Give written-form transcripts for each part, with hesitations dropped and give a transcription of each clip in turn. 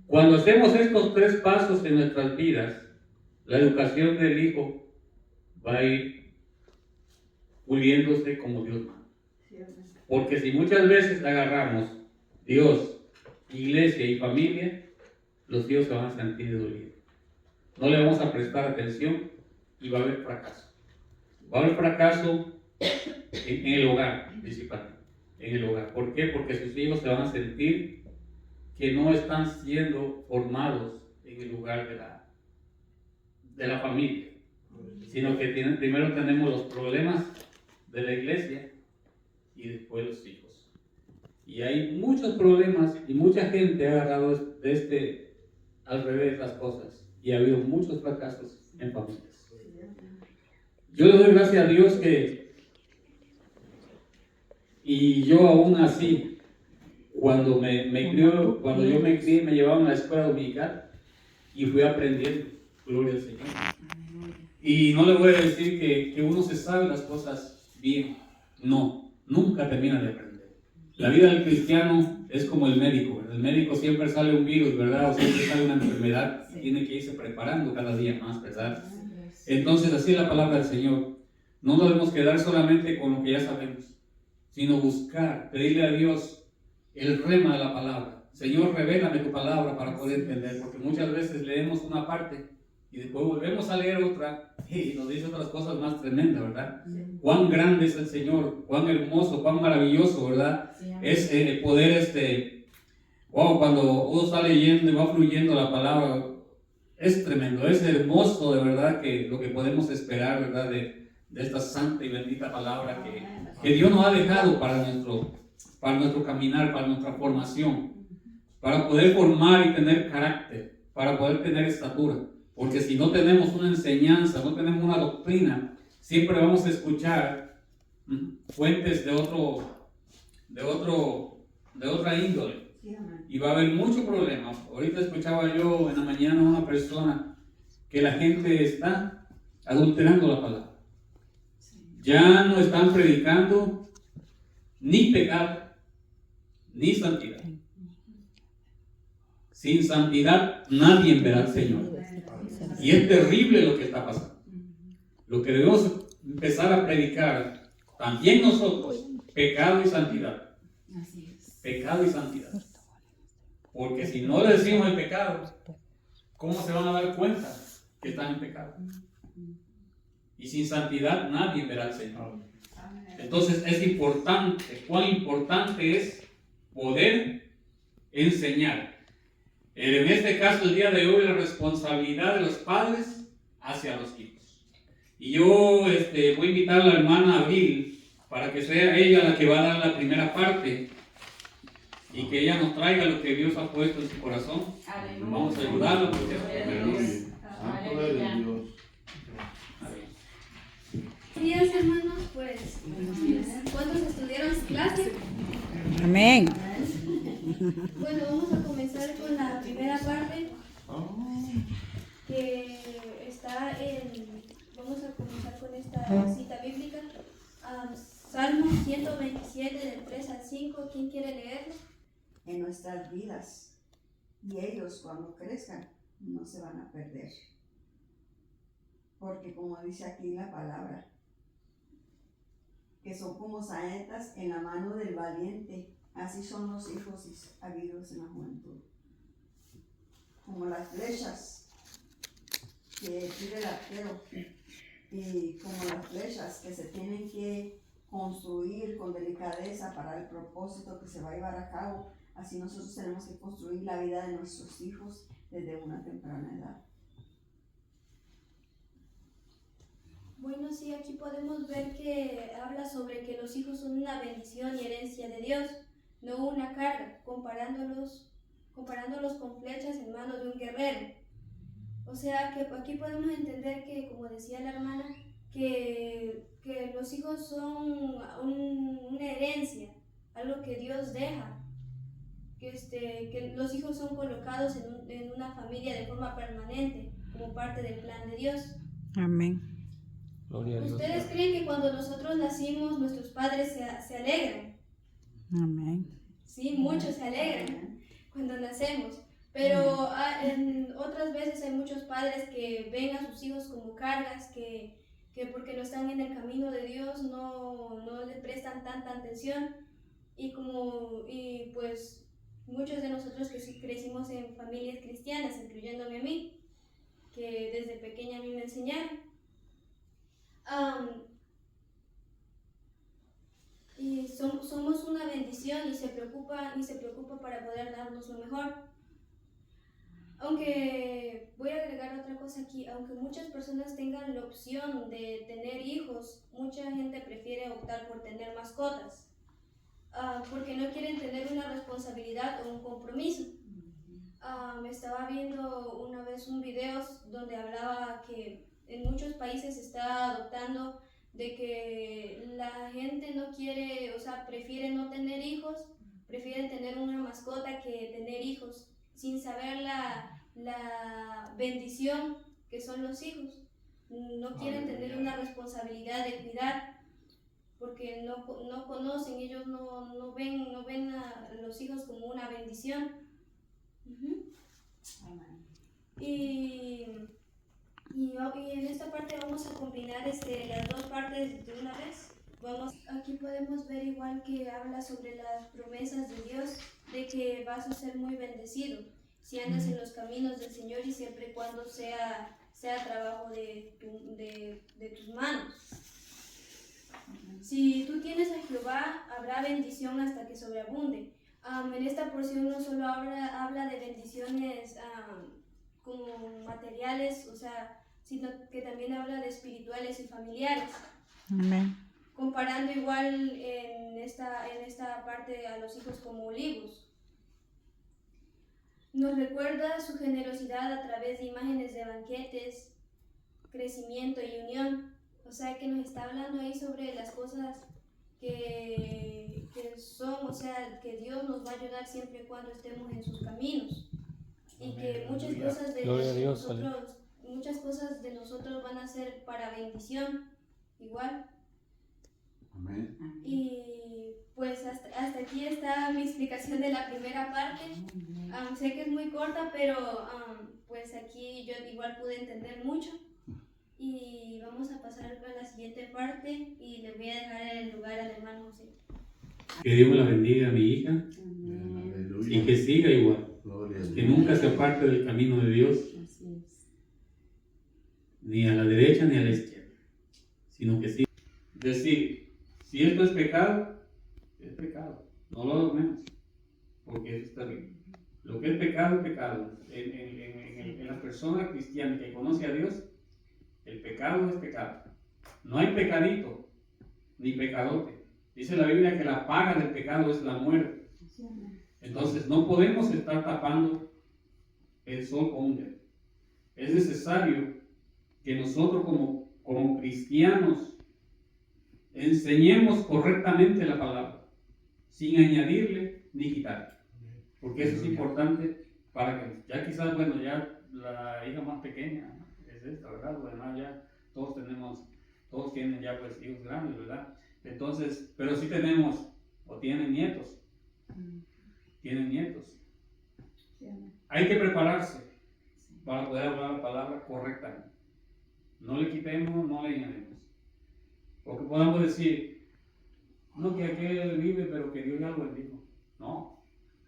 Cuando hacemos estos 3 pasos en nuestras vidas, la educación del hijo va a ir puliéndose como Dios manda. Porque si muchas veces agarramos Dios, iglesia y familia, los hijos se van a sentir dolidos. No le vamos a prestar atención y va a haber fracaso. Va a haber fracaso en el hogar, principalmente. En el hogar. ¿Por qué? Porque sus hijos se van a sentir que no están siendo formados en el lugar de la familia, sino que primero tenemos los problemas de la iglesia y después los hijos. Y hay muchos problemas y mucha gente ha agarrado al revés las cosas y ha habido muchos fracasos en familias. Yo le doy gracias a Dios y yo aún así, cuando yo me crié, me llevaban a la escuela dominical y fui aprendiendo, gloria al Señor. Y no le voy a decir que uno se sabe las cosas bien, no, nunca termina de aprender. La vida del cristiano es como el médico, ¿verdad? El médico siempre sale un virus, ¿verdad? O siempre sale una enfermedad y tiene que irse preparando cada día más, ¿verdad? Entonces así es la palabra del Señor. No nos debemos quedar solamente con lo que ya sabemos, sino buscar, pedirle a Dios el rema de la palabra. Señor, revélame tu palabra para poder entender, porque muchas veces leemos una parte y después volvemos a leer otra y nos dice otras cosas más tremendas, ¿verdad? Sí. Cuán grande es el Señor, cuán hermoso, cuán maravilloso, ¿verdad? Sí, es poder, cuando uno está leyendo y va fluyendo la palabra, es tremendo, es hermoso, de verdad, que lo que podemos esperar, ¿verdad? De esta santa y bendita palabra que Dios nos ha dejado para nuestro caminar, para nuestra formación, para poder formar y tener carácter, para poder tener estatura. Porque si no tenemos una enseñanza, no tenemos una doctrina, siempre vamos a escuchar fuentes de otra índole. Y va a haber muchos problemas. Ahorita escuchaba yo en la mañana a una persona que la gente está adulterando la palabra. Ya no están predicando ni pecado, ni santidad. Sin santidad nadie verá al Señor. Y es terrible lo que está pasando. Lo que debemos empezar a predicar también nosotros, pecado y santidad. Pecado y santidad. Porque si no le decimos el pecado, ¿cómo se van a dar cuenta que están en pecado? Y sin santidad nadie verá al Señor. Entonces es importante, cuán importante es poder enseñar. En este caso, el día de hoy, la responsabilidad de los padres hacia los hijos. Y yo voy a invitar a la hermana Abril para que sea ella la que va a dar la primera parte y que ella nos traiga lo que Dios ha puesto en su corazón. Aleluya. Vamos a ayudarla porque es Santo de Dios. Buenos días, hermanos. Pues, ¿cuántos estudiaron su clase? Amén. Bueno, vamos a comenzar con la primera parte que está vamos a comenzar con esta cita bíblica. Salmo 127 del 3 al 5. ¿Quién quiere leerlo? En nuestras vidas, y ellos cuando crezcan no se van a perder, porque como dice aquí la palabra, que son como saetas en la mano del valiente, así son los hijos habidos en la juventud, como las flechas que tira el arquero, y como las flechas que se tienen que construir con delicadeza para el propósito que se va a llevar a cabo. Así nosotros tenemos que construir la vida de nuestros hijos desde una temprana edad. Bueno, sí, aquí podemos ver que habla sobre que los hijos son una bendición y herencia de Dios, no una carga, comparándolos con flechas en manos de un guerrero. O sea, que aquí podemos entender que, como decía la hermana, que los hijos son una herencia, algo que Dios deja. Que los hijos son colocados en una familia de forma permanente, como parte del plan de Dios. Amén. Gloria a Dios. ¿Ustedes creen que cuando nosotros nacimos, nuestros padres se alegran? Amén. Sí, muchos se alegran. cuando nacemos. Pero en otras veces hay muchos padres que ven a sus hijos como cargas, que porque no están en el camino de Dios no le prestan tanta atención. Y pues muchos de nosotros que sí crecimos en familias cristianas, incluyéndome a mí, que desde pequeña a mí me enseñaron. Y somos una bendición y se preocupa para poder darnos lo mejor. Aunque voy a agregar otra cosa aquí, aunque muchas personas tengan la opción de tener hijos, mucha gente prefiere optar por tener mascotas, porque no quieren tener una responsabilidad o un compromiso. Estaba viendo una vez un video donde hablaba que en muchos países se está adoptando de que la gente no quiere, o sea, prefiere no tener hijos, prefieren tener una mascota que tener hijos, sin saber la bendición que son los hijos. No quieren tener una responsabilidad de cuidar, porque no conocen, ellos no ven a los hijos como una bendición. Y en esta parte vamos a combinar las dos partes de una vez. Aquí podemos ver igual que habla sobre las promesas de Dios, de que vas a ser muy bendecido si andas en los caminos del Señor y siempre y cuando sea trabajo de tus manos. Si tú tienes a Jehová, habrá bendición hasta que sobreabunde. En esta porción no solo habla de bendiciones como materiales, o sea, sino que también habla de espirituales y familiares. Amén. Comparando igual en esta parte a los hijos como olivos. Nos recuerda su generosidad a través de imágenes de banquetes, crecimiento y unión. O sea que nos está hablando ahí sobre las cosas que son, o sea, que Dios nos va a ayudar siempre y cuando estemos en sus caminos. Y que muchas cosas de nosotros van a ser para bendición, igual. Amén. Y pues hasta aquí está mi explicación de la primera parte. Sé que es muy corta, pero pues aquí yo igual pude entender mucho. Y vamos a pasar a la siguiente parte y le voy a dejar el lugar al hermano José. Que Dios me la bendiga a mi hija Aleluya. y que siga igual, Gloria a que Dios. nunca se aparte del camino de Dios, ni a la derecha ni a la izquierda, sino que siga. Decir, si esto es pecado, no lo hago menos, porque eso está bien. Lo que es pecado es pecado. En la persona cristiana que conoce a Dios, el pecado es pecado. No hay pecadito, ni pecadote. Dice la Biblia que la paga del pecado es la muerte. Entonces no podemos estar tapando el sol con un dedo. Es necesario que nosotros como cristianos enseñemos correctamente la palabra, sin añadirle ni quitarle. Porque eso es importante para que, ya quizás, bueno, ya la hija más pequeña es esta, ¿verdad? Bueno, ya todos tienen ya pues hijos grandes, ¿verdad? Entonces, pero sí tenemos, o tienen nietos. Hay que prepararse para poder hablar la palabra correctamente. No le quitemos, no le añadimos. Porque podamos decir, no, que aquel vive, pero que Dios ya lo bendijo. No,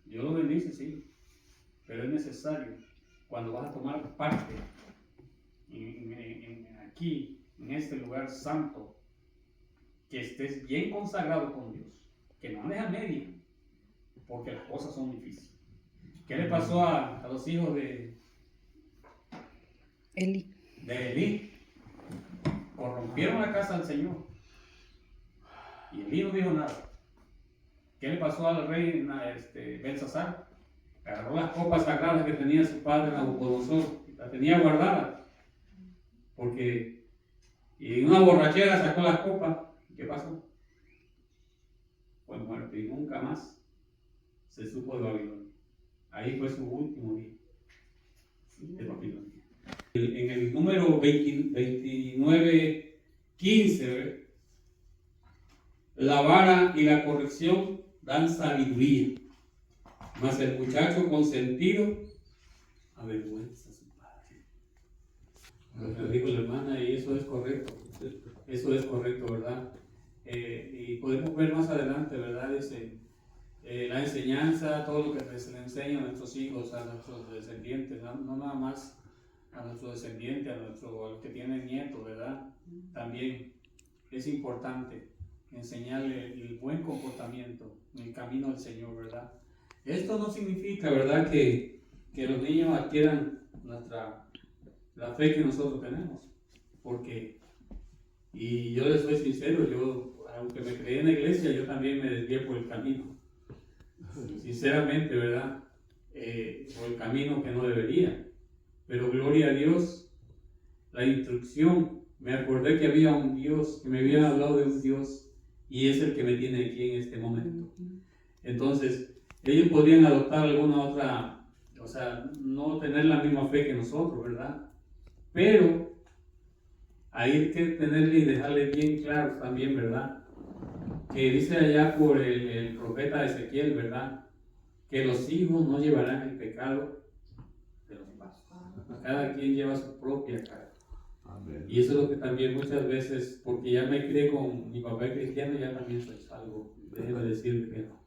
Dios lo bendice, sí. Pero es necesario, cuando vas a tomar parte aquí, en este lugar santo, que estés bien consagrado con Dios, que no andes a media, porque las cosas son difíciles. ¿Qué le pasó a los hijos de Elí? Corrompieron la casa del Señor y Elí no dijo nada. ¿Qué le pasó al rey Belsasar? Agarró las copas sagradas que tenía su padre Nabucodonosor, las tenía guardadas, porque y en una borrachera sacó las copas. ¿Qué pasó? Fue muerto y nunca más se supo de Babilonia. Ahí fue su último día de Babilonia. En el número 29:15, la vara y la corrección dan sabiduría. Mas el muchacho consentido avergüenza a su padre. Lo que dijo la hermana, y eso es correcto. Eso es correcto, ¿verdad? Y podemos ver más adelante, ¿verdad? Dice, la enseñanza, todo lo que se le enseña a nuestros hijos, a nuestros descendientes, no nada más a nuestros descendientes, a los que tienen nietos, ¿verdad? También es importante enseñarle el buen comportamiento en el camino del Señor, ¿verdad? Esto no significa, ¿verdad?, que los niños adquieran la fe que nosotros tenemos, porque, y yo les soy sincero, yo, aunque me creí en la iglesia, yo también me desvié por el camino, sinceramente, ¿verdad? Por el camino que no debería, pero gloria a Dios, la instrucción, me acordé que había un Dios, que me habían hablado de un Dios, y es el que me tiene aquí en este momento. Entonces, ellos podrían adoptar alguna otra, o sea, no tener la misma fe que nosotros, ¿verdad? Pero hay que tenerle y dejarle bien claro también, ¿verdad? Que dice allá por el profeta Ezequiel, ¿verdad? Que los hijos no llevarán el pecado de los padres. Cada quien lleva su propia carga. Amén. Y eso es lo que también muchas veces, porque ya me crié con mi papá cristiano, ya también soy salvo. Déjeme decirle que no.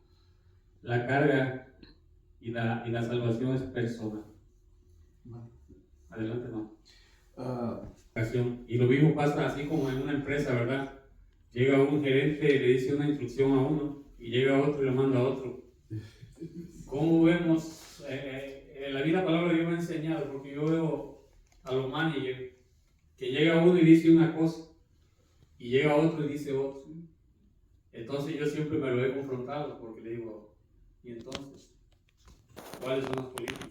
La carga y la salvación es personal. Adelante, no. Y lo mismo pasa así como en una empresa, ¿verdad? Llega un gerente y le dice una instrucción a uno, y llega otro y le manda a otro. ¿Cómo vemos? En la vida, la palabra de Dios me ha enseñado, porque yo veo a los managers que llega uno y dice una cosa, y llega otro y dice otra. Entonces yo siempre me lo he confrontado, porque le digo, ¿y entonces cuáles son las políticas?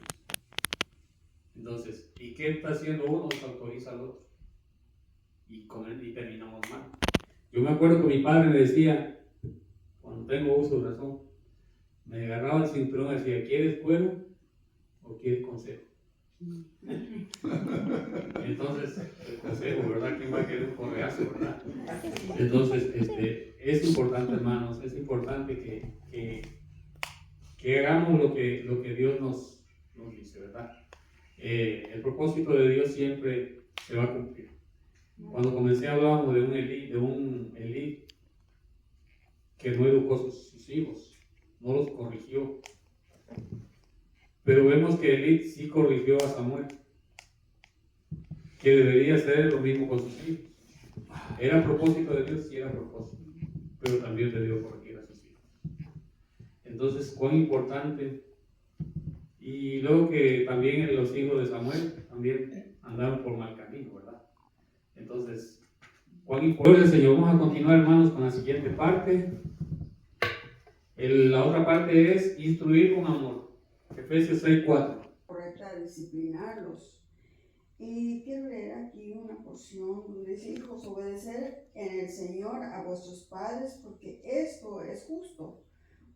Entonces, ¿y qué está haciendo uno? Se autoriza al otro. Y terminamos mal. Yo me acuerdo que mi padre me decía, cuando tengo uso de razón, me agarraba el cinturón y decía, ¿quieres cuero o quieres consejo? Entonces, el consejo, ¿verdad? ¿Quién va a querer un correazo, verdad? Entonces, es importante, hermanos, es importante que hagamos lo que Dios nos dice, ¿verdad? El propósito de Dios siempre se va a cumplir. Cuando comencé hablábamos de un Elí que no educó a sus hijos, no los corrigió. Pero vemos que Elí sí corrigió a Samuel, que debería hacer lo mismo con sus hijos. Era propósito de Dios, sí era propósito, pero también debió corregir a sus hijos. Entonces, cuán importante. Y luego que también los hijos de Samuel también andaron por mal camino, ¿verdad? Entonces, cuán importante, Señor. Vamos a continuar, hermanos, con la siguiente parte. La otra parte es instruir con amor. Efesios 6:4. Correcta, disciplinarlos. Y quiero leer aquí una porción donde dice, hijos, obedecer en el Señor a vuestros padres, porque esto es justo.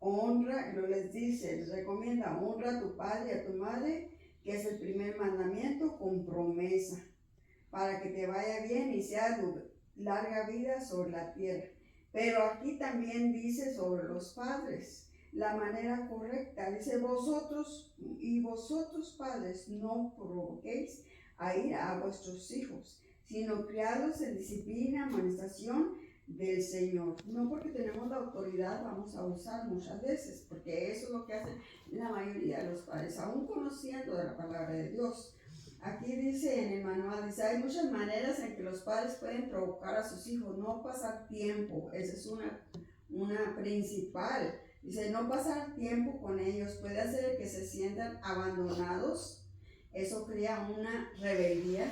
Honra, lo les dice, les recomienda, honra a tu padre y a tu madre, que es el primer mandamiento con promesa, para que te vaya bien y sea larga vida sobre la tierra. Pero aquí también dice sobre los padres, la manera correcta, dice vosotros padres no provoquéis a ira a vuestros hijos, sino criados en disciplina, amonestación del Señor. No porque tenemos la autoridad vamos a usar muchas veces, porque eso es lo que hacen la mayoría de los padres, aún conociendo de la palabra de Dios. Aquí dice en el manual, dice, hay muchas maneras en que los padres pueden provocar a sus hijos, no pasar tiempo, esa es una principal. Dice, no pasar tiempo con ellos puede hacer que se sientan abandonados, eso crea una rebeldía,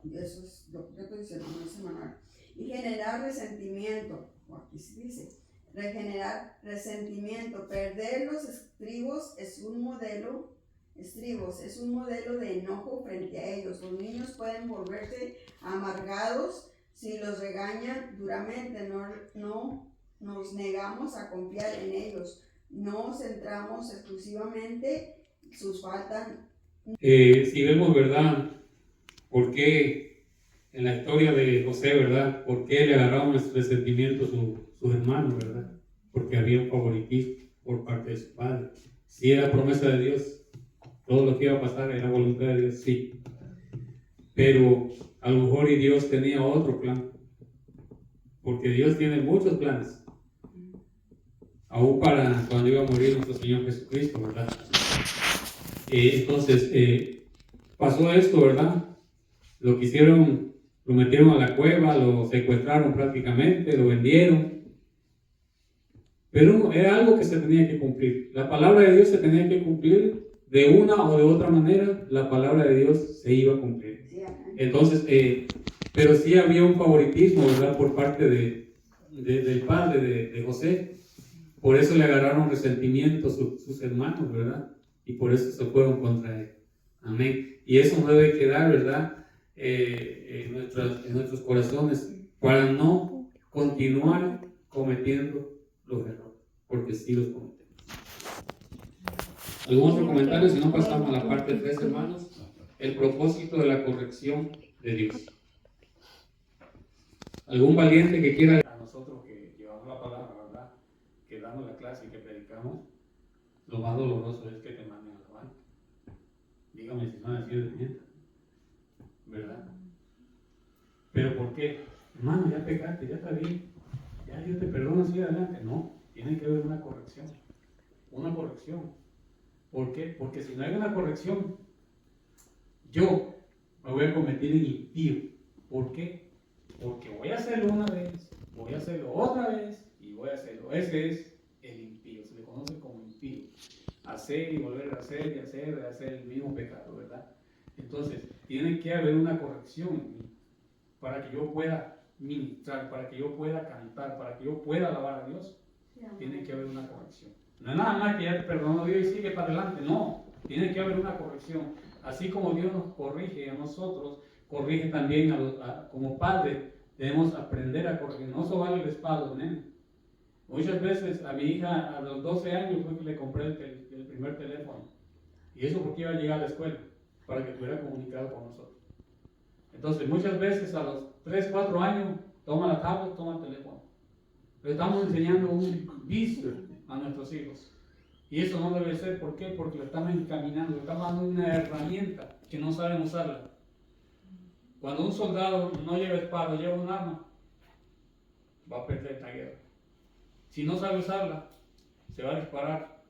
eso es lo que yo estoy diciendo en ese manual. Y generar resentimiento, o aquí se dice, regenerar resentimiento, perder los estribos es un modelo de enojo frente a ellos. Los niños pueden volverse amargados si los regañan duramente, no nos negamos a confiar en ellos, no centramos exclusivamente sus faltas. Si vemos, ¿verdad? ¿Por qué? En la historia de José, ¿verdad? ¿Por qué le agarraron ese resentimiento sus hermanos, ¿verdad? Porque había un favoritismo por parte de su padre. Si era promesa de Dios, todo lo que iba a pasar era voluntad de Dios, sí. Pero a lo mejor y Dios tenía otro plan. Porque Dios tiene muchos planes. Aún para cuando iba a morir nuestro Señor Jesucristo, ¿verdad? Entonces, pasó esto, ¿verdad? Lo quisieron, lo metieron a la cueva, lo secuestraron prácticamente, lo vendieron. Pero era algo que se tenía que cumplir. La palabra de Dios se tenía que cumplir de una o de otra manera. La palabra de Dios se iba a cumplir. Entonces, pero sí había un favoritismo, ¿verdad? Por parte del padre de José. Por eso le agarraron resentimiento sus hermanos, ¿verdad? Y por eso se fueron contra él. Amén. Y eso no debe quedar, ¿verdad? En nuestros corazones para no continuar cometiendo los errores, porque sí los cometemos. ¿Algún otro comentario? Si no, pasamos a la parte 3, hermanos. El propósito de la corrección de Dios. ¿Algún valiente que quiera? A nosotros que llevamos la palabra, ¿verdad? Que damos la clase y que predicamos, lo más doloroso es que te manden a la banca. Dígame si no ha sido de mientras, ¿verdad? ¿Pero por qué? Hermano, ya pecaste, ya está bien, ya Dios te perdona, sigue adelante. No, tiene que haber una corrección. Una corrección. ¿Por qué? Porque si no hay una corrección, yo me voy a convertir en impío. ¿Por qué? Porque voy a hacerlo una vez, voy a hacerlo otra vez y voy a hacerlo. Ese es el impío, se le conoce como impío. Hacer y volver a hacer y hacer el mismo pecado, ¿verdad? Entonces, tiene que haber una corrección en mí para que yo pueda ministrar, para que yo pueda cantar, para que yo pueda alabar a Dios. Tiene que haber una corrección. No es nada más que ya te perdonó Dios y sigue para adelante, no. Tiene que haber una corrección. Así como Dios nos corrige a nosotros, corrige también como padre. Debemos aprender a corregir. No sobarle el espalda, nene. Muchas veces a mi hija a los 12 años fue que le compré el primer teléfono. Y eso porque iba a llegar a la escuela, para que estuviera comunicado con nosotros. Entonces muchas veces a los 3, 4 años, toma la tablet, toma el teléfono. Le estamos enseñando un vicio a nuestros hijos. Y eso no debe ser, ¿por qué? Porque lo estamos encaminando, le estamos dando una herramienta que no saben usarla. Cuando un soldado no lleva espada, lleva un arma, va a perder la guerra. Si no sabe usarla, se va a disparar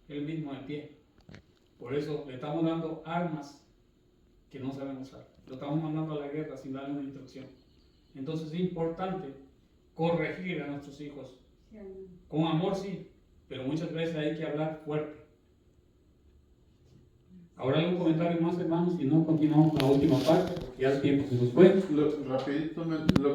él mismo en pie. Por eso le estamos dando armas que no saben usar. Lo estamos mandando a la guerra sin darle una instrucción. Entonces es importante corregir a nuestros hijos. Con amor sí, pero muchas veces hay que hablar fuerte. ¿Habrá algún comentario más, hermanos? Si no, continuamos con la última parte, porque ya el tiempo se nos fue. Rapidito,